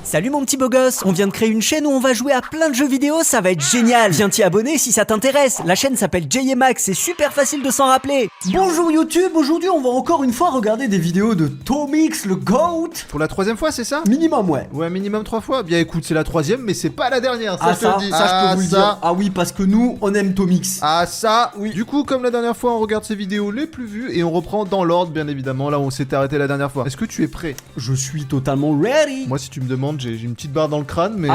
Salut mon petit beau gosse, on vient de créer une chaîne où on va jouer à plein de jeux vidéo, ça va être génial. Viens t'y abonner si ça t'intéresse. La chaîne s'appelle JMax, c'est super facile de s'en rappeler. Bonjour YouTube, aujourd'hui on va encore une fois regarder des vidéos de Tomix, le GOAT. Pour la troisième fois, c'est ça? Minimum, ouais. Ouais, minimum 3 fois. Bien écoute, c'est la troisième, mais c'est pas la dernière, ça je te le dis. Ça je peux vous le dire. Ah oui, parce que nous, on aime Tomix. Ah ça, Oui. Du coup, comme la dernière fois, on regarde ces vidéos les plus vues et on reprend dans l'ordre, bien évidemment. Là, on s'était arrêté la dernière fois. Est-ce que tu es prêt? Je suis totalement ready. Moi, si tu me demandes, j'ai une petite barre dans le crâne, mais...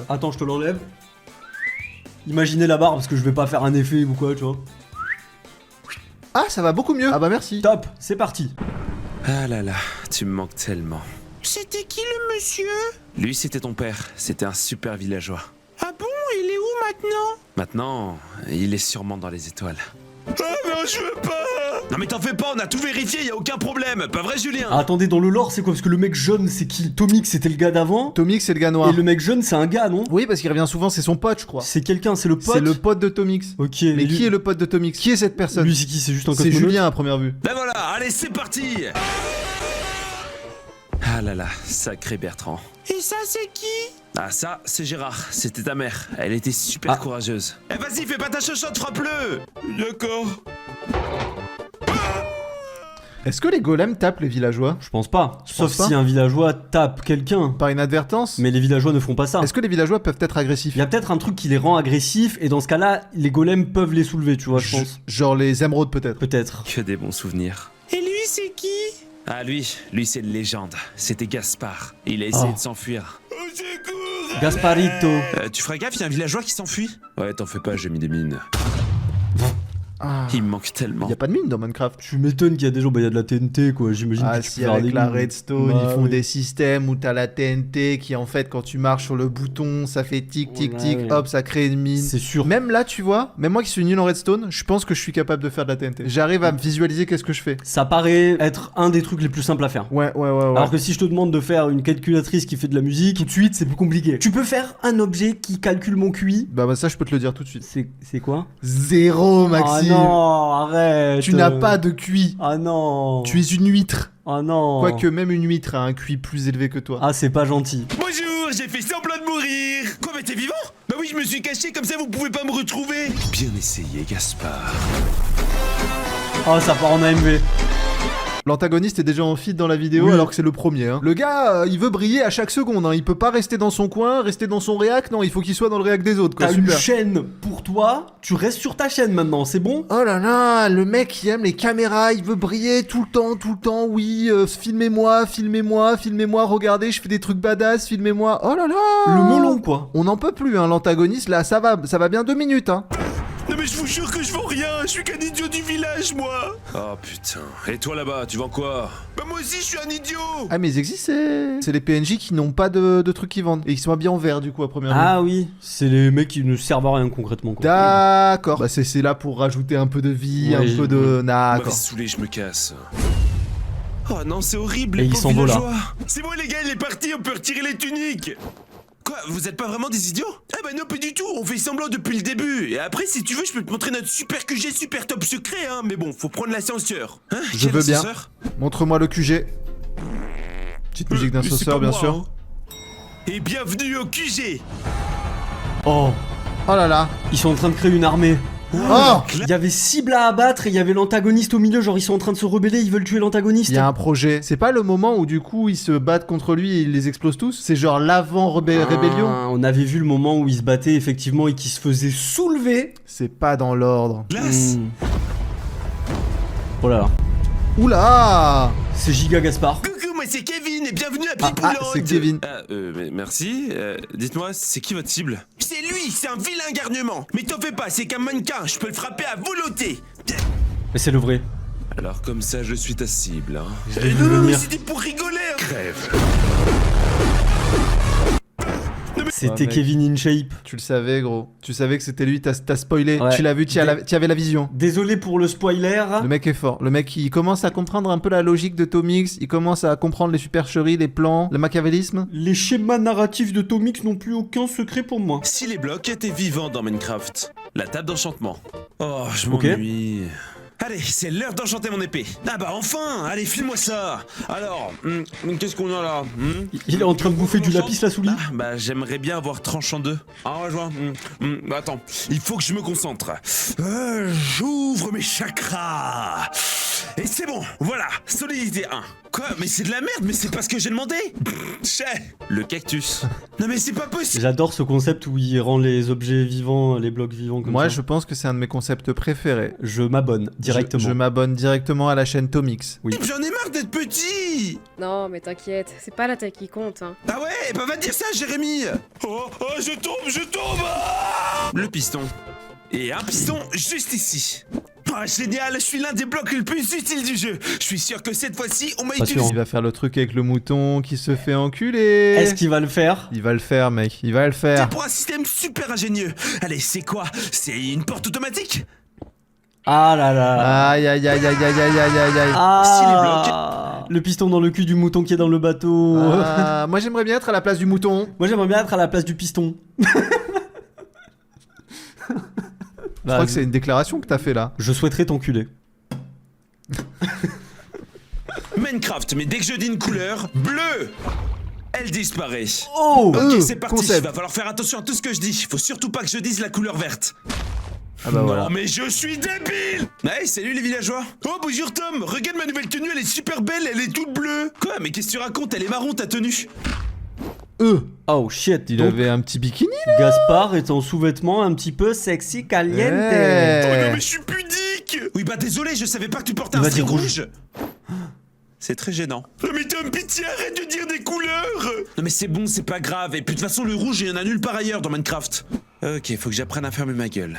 Attends, je te l'enlève. Imaginez la barre parce que je vais pas faire un effet ou quoi, tu vois. Ah, ça va beaucoup mieux. Ah bah merci. Top, c'est parti. Ah là là, tu me manques tellement. C'était qui le monsieur? Lui, c'était ton père. C'était un super villageois. Ah bon? Il est où maintenant? Maintenant, il est sûrement dans les étoiles. Ah non, je veux pas! Non mais t'en fais pas, on a tout vérifié, y a aucun problème. Pas vrai, Julien? Ah, attendez, dans le lore, c'est quoi? Parce que le mec jaune, c'est qui? Tomix, c'était le gars d'avant. Tomix, c'est le gars noir. Et le mec jaune, c'est un gars, non? Oui, parce qu'il revient souvent, c'est son pote, je crois. C'est quelqu'un, c'est le pote. C'est le pote de Tomix. Ok, Mais lui- qui est le pote de Tomix? Qui est cette personne? Lui, c'est qui? C'est juste un C'est cosmonaute. Julien à première vue. Ben voilà, allez, c'est parti. Ah là là, sacré Bertrand. Et ça, c'est qui? Ah ça, c'est Gérard, c'était ta mère. Elle était super Ah. courageuse. Eh vas-y, fais pas ta chochotte, frappe-le. D'accord. Est-ce que les golems tapent les villageois? Je pense pas. Sauf pense pas. si un villageois tape quelqu'un. Par inadvertance? Mais les villageois ne font pas ça. Est-ce que les villageois peuvent être agressifs? Il y a peut-être un truc qui les rend agressifs et dans ce cas-là, les golems peuvent les soulever, tu vois, je pense. Genre les émeraudes peut-être. Peut-être. Que des bons souvenirs. Et lui, c'est qui? Ah lui c'est une légende. C'était Gaspard. Il a essayé Oh. de s'enfuir. Au secours! Gasparito. Tu feras gaffe, y a un villageois qui s'enfuit. Ouais, t'en fais pas, j'ai mis des mines. Ah. Il me manque tellement. Y a pas de mine dans Minecraft. Tu m'étonnes qu'il y a des gens, bah il y a de la TNT quoi, j'imagine Ah que tu si, peux faire avec des la mines. redstone, Bah ils font oui. des systèmes où t'as la TNT qui en fait quand tu marches sur le bouton, ça fait tic tic Ouais, tic, ouais. hop, ça crée une mine. C'est sûr. Même là, tu vois, même moi qui suis nul en redstone, je pense que je suis capable de faire de la TNT. J'arrive à me visualiser qu'est-ce que je fais. Ça paraît être un des trucs les plus simples à faire. Ouais. Alors que si je te demande de faire une calculatrice qui fait de la musique, tout de suite c'est plus compliqué. Tu peux faire un objet qui calcule mon QI. Bah ça, je peux te le dire tout de suite. C'est quoi? 0, Maxime. Ah non, arrête. Tu n'as pas de QI. Ah non. Tu es une huître. Ah non. Quoique même une huître a un QI plus élevé que toi. Ah c'est pas gentil. Bonjour, j'ai fait semblant de mourir. Quoi, mais t'es vivant? Bah oui, je me suis caché, comme ça vous pouvez pas me retrouver. Bien essayé, Gaspard. Ah ça part en AMV. L'antagoniste est déjà en feed dans la vidéo Oui. alors que c'est le premier. Hein. Le gars, il veut briller à chaque seconde. Hein. Il peut pas rester dans son coin, rester dans son réac. Non, il faut qu'il soit dans le réac des autres. Quoi. T'as une Super. chaîne pour toi, tu restes sur ta chaîne maintenant, c'est bon? Oh là là, le mec il aime les caméras, il veut briller tout le temps, oui, filmez-moi, regardez, je fais des trucs badass, filmez-moi, oh là là. Le melon quoi. On n'en peut plus, hein, l'antagoniste, là, ça va bien 2 minutes, hein. Non mais je vous jure que je vends rien, je suis qu'un idiot du village, moi! Oh putain. Et toi là-bas, tu vends quoi? Bah moi aussi, je suis un idiot! Ah mais ils existent, c'est les PNJ qui n'ont pas de trucs qu'ils vendent, et qui sont habillés en vert, du coup, à première vue. Ah oui, c'est les mecs qui ne servent à rien concrètement quoi. D'accord, bah c'est là pour rajouter un peu de vie, Ouais, un peu de... Vous m'avez D'accord. saoulé, je me casse. Oh non, c'est horrible, Et les il pauvres s'en va là. villageois. C'est bon les gars, il est parti, on peut retirer les tuniques. Quoi, vous êtes pas vraiment des idiots? Ah bah non, pas du tout, on fait semblant depuis le début. Et après, si tu veux, je peux te montrer notre super QG super top secret, hein. Mais bon, faut prendre l'ascenseur. Hein? Je Quel veux bien. ascenseur? Montre-moi le QG. Petite musique Mais c'est d'ascenseur, pas bien moi, sûr. hein. Et bienvenue au QG. Oh, Oh là là. ils sont en train de créer une armée. Oh, Il y avait 6 à abattre et il y avait l'antagoniste au milieu, genre ils sont en train de se rebeller, ils veulent tuer l'antagoniste. il y a un projet. C'est pas le moment où du coup ils se battent contre lui et ils les explosent tous? C'est genre l'avant rébellion? Ah, on avait vu le moment où ils se battaient effectivement et qu'ils se faisaient soulever. C'est pas dans l'ordre. Glace. Hmm. Oh là là, Oula! c'est Giga Gaspard. Coucou, moi c'est Kevin et bienvenue à Ah, Pipouland. c'est Kevin. Merci. Dites-moi, c'est qui votre cible? C'est lui, c'est un vilain garnement. Mais t'en fais pas, c'est qu'un mannequin, je peux le frapper à volonté. Mais c'est le vrai. Alors comme ça, je suis ta cible, hein. Je l'ai vu Non, mais venir. c'était pour rigoler. Hein. Crève. C'était mec. Kevin in shape. Tu le savais, gros. Tu savais que c'était lui, t'as spoilé. Ouais. Tu l'as vu, tu avais la vision. Désolé pour le spoiler. Le mec est fort. Le mec, il commence à comprendre un peu la logique de Tomix. Il commence à comprendre les supercheries, les plans, le machiavélisme. Les schémas narratifs de Tomix n'ont plus aucun secret pour moi. Si les blocs étaient vivants dans Minecraft, la table d'enchantement. Oh, je Ok. m'ennuie. Allez, c'est l'heure d'enchanter mon épée. Ah bah enfin, allez, file-moi ça. Alors, qu'est-ce qu'on a là Il est en train de bouffer du lapis lazuli. Ah, bah j'aimerais bien avoir tranche en deux. Ah ouais, je vois. Bah attends, il faut que je me concentre. J'ouvre mes chakras. Et c'est bon, voilà, solidité 1. Quoi? Mais c'est de la merde, mais c'est pas ce que j'ai demandé. Le cactus. Non mais c'est pas possible. J'adore ce concept où il rend les objets vivants, les blocs vivants comme Moi, ça. je pense que c'est un de mes concepts préférés. Je m'abonne directement. Je m'abonne directement à la chaîne Tomix. Oui. J'en ai marre d'être petit. Non, mais t'inquiète, c'est pas la taille qui compte, hein. Ah ouais, bah va dire ça, Jérémy. Oh, je tombe. Ah le piston. Et un piston juste ici. Ah, génial, je suis l'un des blocs les plus utiles du jeu. Je suis sûr que cette fois-ci, on m'a Pas utilisé. Il va faire le truc avec le mouton qui se fait enculer. Est-ce qu'il va le faire? Il va le faire, mec. Il va le faire. C'est pour un système super ingénieux. Allez, c'est quoi? C'est une porte automatique? Ah là là. Aïe aïe aïe aïe aïe aïe aïe aïe aïe. Ah, le piston dans le cul du mouton qui est dans le bateau. Ah, moi j'aimerais bien être à la place du mouton. Moi j'aimerais bien être à la place du piston. Je crois que c'est une déclaration que t'as fait là. Je souhaiterais t'enculer. Minecraft, mais dès que je dis une couleur, bleu, elle disparaît. Oh, Ok, c'est parti. concept. Il va falloir faire attention à tout ce que je dis. Faut surtout pas que je dise la couleur verte. Ah bah non, voilà. mais je suis débile! Hey, salut les villageois! Oh, bonjour Tom! Regarde ma nouvelle tenue, elle est super belle, elle est toute bleue! Quoi? Mais qu'est-ce que tu racontes? Elle est marron ta tenue! Oh shit. Il Donc, avait un petit bikini. Gaspard est en sous-vêtements un petit peu sexy caliente. Ouais. Oh non, mais je suis pudique! Oui, bah désolé, je savais pas que tu portais Il un va string dire rouge! C'est très gênant. Oh, mais Tom, pitié, arrête de dire des couleurs! Non, mais c'est bon, c'est pas grave. Et puis de toute façon, le rouge, il y en a nulle part ailleurs dans Minecraft. Ok, faut que j'apprenne à fermer ma gueule.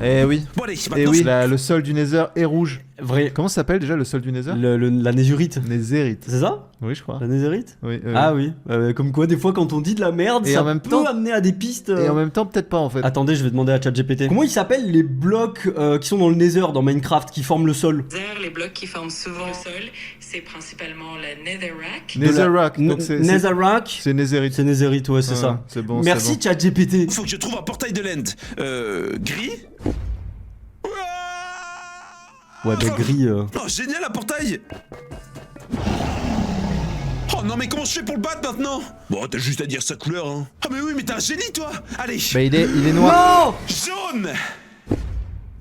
Eh oui. Bon, allez, Eh maintenant, oui, le sol du Nether est rouge. Vrai. Comment ça s'appelle déjà le sol du Nether? La nézurite. Nézérite. C'est ça? Oui, je crois. La nézurite? Oui, Ah oui. Comme quoi, des fois, quand on dit de la merde, Et ça en même peut temps- amener à des pistes. Et en même temps, peut-être pas en fait. Attendez, je vais demander à ChatGPT. Comment ils s'appellent les blocs qui sont dans le Nether dans Minecraft, qui forment le sol? Les blocs qui forment souvent le sol, c'est principalement la netherrack. Netherrack. Donc c'est Netherrack. c'est Nézérite. C'est Netherite, ouais, c'est Ah, ça. C'est bon. Merci c'est ChatGPT. faut que je trouve un portail de l'end. Gris? Ouais, bah gris. Oh, génial, un portail! Oh non, mais comment je fais pour le battre maintenant? Bon, t'as juste à dire sa couleur, hein. Ah, mais oui, mais t'es un génie, toi! Allez! Bah il est noir. Non! Jaune!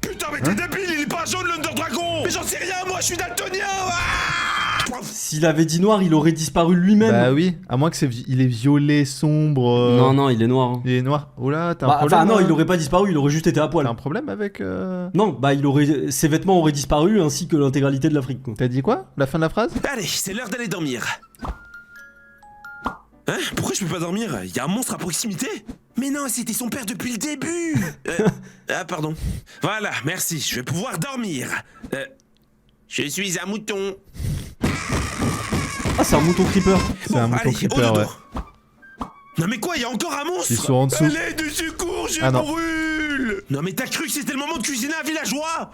Putain, mais t'es débile, il est pas jaune, l'Under Dragon! Mais j'en sais rien, moi, je suis daltonien! S'il avait dit noir, il aurait disparu lui-même. Bah oui. À moins que il est violet sombre. Non, non, il est noir. hein. Il est noir. Oh là, t'as un Bah, problème. enfin, non, hein il aurait pas disparu, il aurait juste été à poil. T'as un problème avec. Non, bah, ses vêtements auraient disparu ainsi que l'intégralité de l'Afrique. quoi. T'as dit quoi? La fin de la phrase? Allez, c'est l'heure d'aller dormir. Hein? Pourquoi je peux pas dormir? Y a un monstre à proximité? Mais non, c'était son père depuis le début! Ah, pardon. Voilà, merci, je vais pouvoir dormir. Je suis un mouton. Ah, c'est un mouton creeper. C'est un mouton allez, creeper, au dodo. ouais. Non mais quoi, y a encore un monstre? Ils sont en dessous. Allez, de secours, je Ah non. brûle! Non mais t'as cru que c'était le moment de cuisiner un villageois?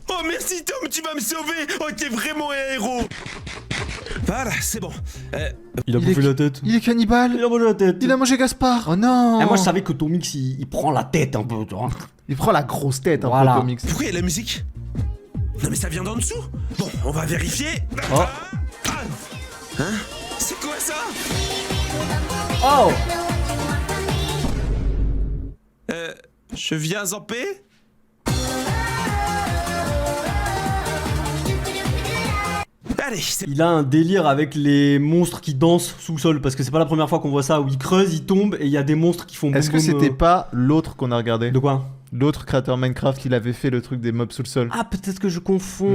Oh merci Tom, tu vas me sauver! Oh t'es vraiment un héros! Voilà, c'est bon. Il a bouffé la tête. Il est cannibale. Il a mangé la tête. Il a mangé Gaspard. Oh non. Ah, moi, je savais que Tomix, il prend la tête un peu, tu vois. Il prend la grosse tête un Voilà. peu Tomix. Pourquoi y a de la musique? Non mais ça vient d'en dessous? Bon, on va vérifier. Oh. Hein? C'est quoi ça? Oh! Je viens en paix? Allez, c'est... Il a un délire avec les monstres qui dansent sous le sol, parce que c'est pas la première fois qu'on voit ça, où il creuse, il tombe, et il y a des monstres qui font Est-ce que boum, boum, c'était pas l'autre qu'on a regardé? De quoi? L'autre créateur Minecraft, il avait fait le truc des mobs sous le sol. Ah, peut-être que je confonds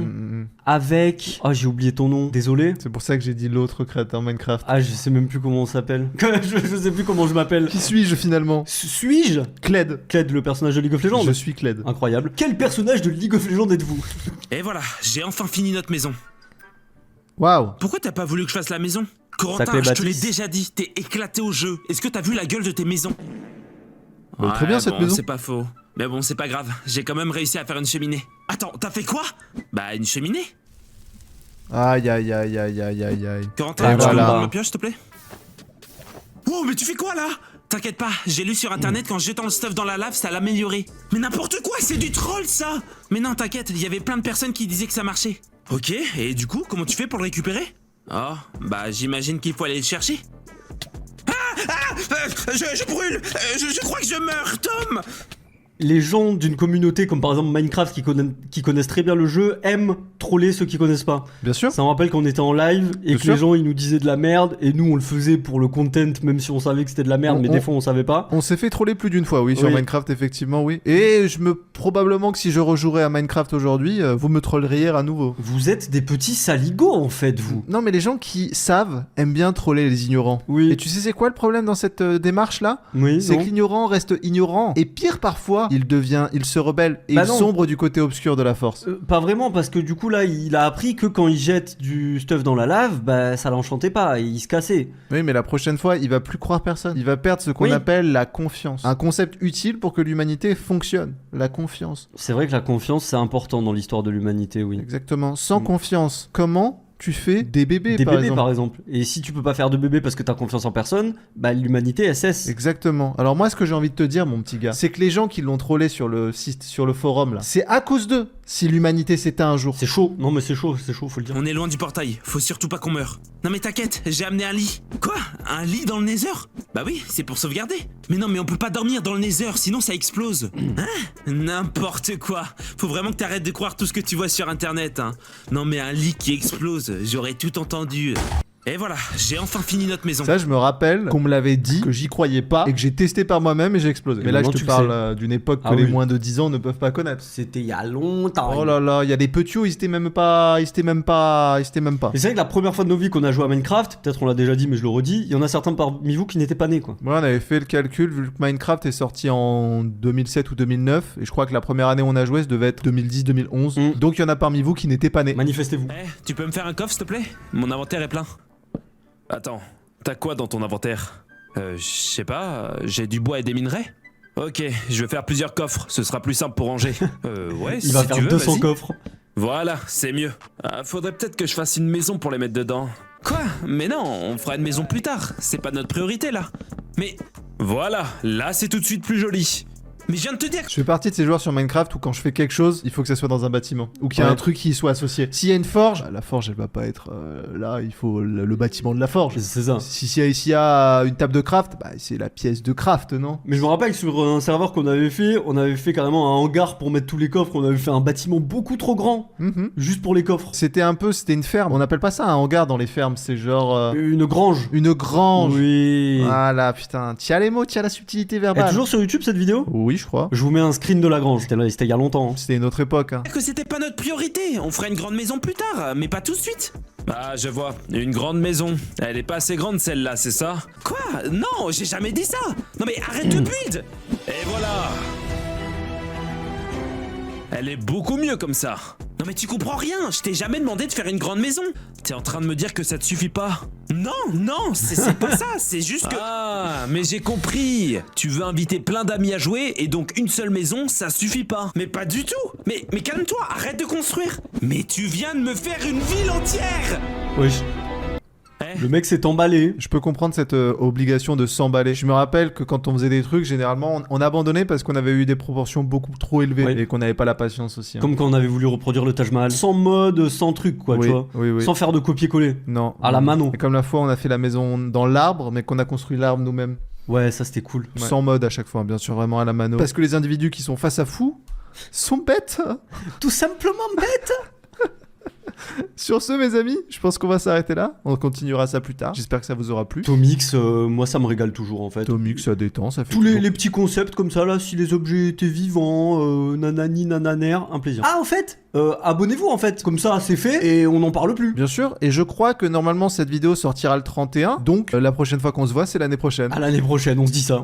Hmm. avec... Oh, j'ai oublié ton nom, désolé. C'est pour ça que j'ai dit l'autre créateur Minecraft. Ah, je sais même plus comment on s'appelle. je sais plus comment je m'appelle. Qui suis-je finalement? Suis-je Kled. Kled, le personnage de League of Legends? Je suis Kled. Incroyable. Quel personnage de League of Legends êtes-vous? Et voilà, j'ai enfin fini notre maison. Waouh. Pourquoi t'as pas voulu que je fasse la maison? Corentin, Sacré je te l'ai bâtisse. déjà dit, t'es éclaté au jeu. Est-ce que t'as vu la gueule de tes maisons? Bah, très bien, cette maison. C'est pas faux. Mais bon, c'est pas grave, j'ai quand même réussi à faire une cheminée. Attends, t'as fait quoi? Bah, une cheminée? Aïe aïe aïe aïe aïe aïe aïe. Corentin, Et tu voilà. peux me prendre ma pioche, s'il te plaît? Oh, mais tu fais quoi là? t'inquiète pas, j'ai lu sur internet qu'en jetant le stuff dans la lave, ça l'améliorait. Mais n'importe quoi, c'est du troll ça. Mais non, t'inquiète, il y avait plein de personnes qui disaient que ça marchait. Ok, et du coup, comment tu fais pour le récupérer? Oh, bah j'imagine qu'il faut aller le chercher. Je brûle. Je crois que je meurs, Tom. Les gens d'une communauté comme par exemple Minecraft qui connaissent très bien le jeu aiment troller ceux qui connaissent pas. Bien sûr. Ça me rappelle qu'on était en live et Bien que sûr. les gens ils nous disaient de la merde et nous on le faisait pour le content même si on savait que c'était de la merde mais des fois on savait pas. On s'est fait troller plus d'une fois, oui, sur Oui. Minecraft, effectivement, oui. Et probablement que si je rejouerais à Minecraft aujourd'hui, vous me trolleriez à nouveau. Vous êtes des petits saligots en fait vous. Non, mais les gens qui savent aiment bien troller les ignorants. Oui. Et tu sais c'est quoi le problème dans cette démarche-là? Oui, C'est non. que l'ignorant reste ignorant. Et pire parfois, il se rebelle et Bah il non. sombre du côté obscur de la force. Pas vraiment parce que du coup là il a appris que quand il jette du stuff dans la lave bah ça l'enchantait pas et il se cassait. Oui, mais la prochaine fois, il va plus croire personne. Il va perdre ce qu'on Oui. appelle la confiance. Un concept utile pour que l'humanité fonctionne. La confiance. C'est vrai que la confiance c'est important dans l'histoire de l'humanité oui. Exactement. Sans Mm. confiance, comment tu fais des bébés, Des par bébés exemple? par exemple. Et si tu peux pas faire de bébés parce que t'as confiance en personne, bah l'humanité elle cesse. Exactement. Alors moi, ce que j'ai envie de te dire, mon petit gars, c'est que les gens qui l'ont trollé sur le site, sur le forum là, c'est à cause d'eux si l'humanité s'éteint un jour. C'est chaud, non mais c'est chaud, faut le dire. On est loin du portail, faut surtout pas qu'on meure. Non mais t'inquiète, j'ai amené un lit. Quoi? Un lit dans le Nether? Bah oui, c'est pour sauvegarder. Mais non, mais on peut pas dormir dans le Nether, sinon ça explose. Hein? N'importe quoi. Faut vraiment que t'arrêtes de croire tout ce que tu vois sur internet, hein. Non mais un lit qui explose, j'aurais tout entendu. Et voilà, j'ai enfin fini notre maison. Ça, je me rappelle qu'on me l'avait dit, que j'y croyais pas et que j'ai testé par moi-même et j'ai explosé. Et Mais là, je maintenant, te tu le parle sais. d'une époque que Ah les oui. moins de 10 ans ne peuvent pas connaître. C'était il y a longtemps. Oh là là, il y a des petits, ils étaient même pas. Et c'est vrai que la première fois de nos vies qu'on a joué à Minecraft, peut-être on l'a déjà dit mais je le redis, il y en a certains parmi vous qui n'étaient pas nés quoi. Moi, on avait fait le calcul, vu que Minecraft est sorti en 2007 ou 2009, et je crois que la première année où on a joué, ça devait être 2010-2011. Mm. Donc, il y en a parmi vous qui n'étaient pas nés. Manifestez-vous. Eh, tu peux me faire un coffre s'il te plaît? Mon inventaire est plein. Attends, t'as quoi dans ton inventaire? Je sais pas, j'ai du bois et des minerais? Ok, je vais faire plusieurs coffres, ce sera plus simple pour ranger. Ouais, Il va si faire tu veux, 200 vas-y. coffres. Voilà, c'est mieux. Faudrait peut-être que je fasse une maison pour les mettre dedans. Quoi? Mais non, on fera une maison plus tard, c'est pas notre priorité là. Mais voilà, là c'est tout de suite plus joli. Mais je viens de te dire... Je fais partie de ces joueurs sur Minecraft où quand je fais quelque chose, il faut que ça soit dans un bâtiment. Ou qu'il y ait Ouais. un truc qui y soit associé. S'il y a une forge, la forge elle va pas être là, il faut le bâtiment de la forge. C'est ça. S'il y a une table de craft, bah c'est la pièce de craft, non? Mais je me rappelle que sur un serveur qu'on avait fait carrément un hangar pour mettre tous les coffres, on avait fait un bâtiment beaucoup trop grand, Mhm. juste pour les coffres. C'était une ferme. On appelle pas ça un hangar dans les fermes, c'est genre Une grange. une grange. Oui. Voilà, putain. Tiens les mots, tiens la subtilité Elle verbale. est toujours sur YouTube cette vidéo? Oui, je crois. Je vous mets un screen de la grange, c'était il y a longtemps. hein. C'était une autre époque. Hein. Que c'était pas notre priorité, on ferait une grande maison plus tard, mais pas tout de suite. Ah, je vois, une grande maison. Elle est pas assez grande celle-là, c'est ça? Quoi? Non, j'ai jamais dit ça. Non mais arrête de build. Et voilà. Elle est beaucoup mieux comme ça. Non mais tu comprends rien, je t'ai jamais demandé de faire une grande maison. T'es en train de me dire que ça te suffit pas? Non, c'est pas ça, c'est juste que... Ah, mais j'ai compris. Tu veux inviter plein d'amis à jouer et donc une seule maison, ça suffit pas. Mais pas du tout. Mais calme-toi, arrête de construire. Mais tu viens de me faire une ville entière. Wesh. Eh, Le mec s'est emballé. Je peux comprendre cette obligation de s'emballer. Je me rappelle que quand on faisait des trucs, généralement, on abandonnait parce qu'on avait eu des proportions beaucoup trop élevées Oui. et qu'on n'avait pas la patience aussi. hein. Comme quand on avait voulu reproduire le Taj Mahal. Sans mode, sans truc quoi, oui, tu vois. oui, oui. Sans faire de copier-coller. Non. À la mano. Et comme la fois, on a fait la maison dans l'arbre, mais qu'on a construit l'arbre nous-mêmes. Ouais, ça c'était cool. Ouais. Sans mode à chaque fois, bien sûr, vraiment à la mano. Parce que les individus qui sont face à fou sont bêtes. Tout simplement bête. Sur ce, mes amis, je pense qu'on va s'arrêter là. On continuera ça plus tard. J'espère que ça vous aura plu. Tomix, moi ça me régale toujours en fait. Tomic, ça détend, ça fait Tous toujours- les petits concepts comme ça là, si les objets étaient vivants, nanani nananer, un plaisir. Ah en fait, abonnez-vous en fait, comme ça c'est fait et on n'en parle plus. Bien sûr, et je crois que normalement cette vidéo sortira le 31, donc la prochaine fois qu'on se voit, c'est l'année prochaine. À l'année prochaine, on se dit ça.